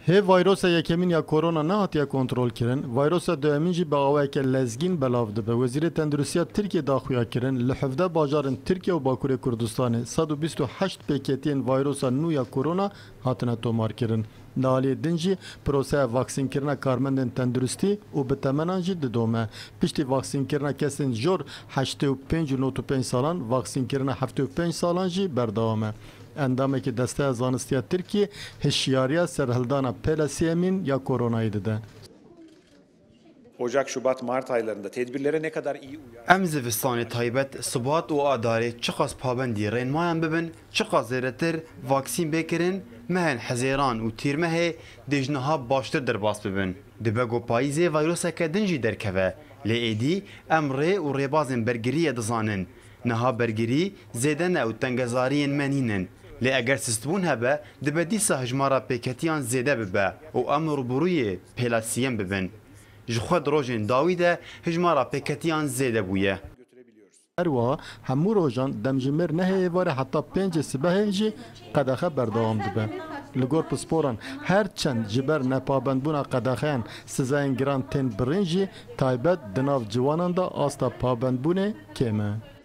He vayrosa yekemin ya korona ne hatiye kontrol kirin. Vayrosa döemin jî bi awayeke lezgîn belav dibe. Wezîrê Tendirustiya Tirkiye daxuya kirin. Li hevde bajarên Tirkiye û Bakurê Kurdistanê 128 pêketiyên vayrosa nû ya korona hatine tomar kirin. Li aliyê din jî proseya vaksînkirina karmendên tenduristî û bi temenan jî didome. Piştî vaksînkirina kesên jor 85 û 95 salan, vaksînkirina 75 salan jî berdewam e. Endamekî Desteya Zanistiya Tirkiye hişyariya serhildana PLCM'in ya koronayı dide. Ocak, Şubat, Mart aylarında tedbirlere ne kadar iyi uyar? Em zivistanê taybet, sibat û adarê çiqas pabendî rênmayan bibin, çiqas zêdetir vaksîn bêkirin, mehên hezêran û tîrmehê dê niha baştir derbas bibin. Dibe gopayîzê vayroseke din jî derkeve. Lê êdî em rê û rêbazên bergiriyê dizanin. Niha bergirî zêde ne û tengezariyên me nînin. Lê eger sistbûn hebe, dibe dîsa hejmara pêketiyan zêde bibe û em rûbirûyê pêlasiyên bibin. Ji xwe di rojên dawî de hejmara pêketiyan zêde bûye. Erwa hemû rojan demjimêr nehêyê vare heta 5 sibehê jî qedexe berdewam dibe. Li gor pisporan her çend ji ber nepabendbûna qedexeyan sizayên giran tên birîn jî taybet di nav ciwanan da asta pabendbûnê kêm e.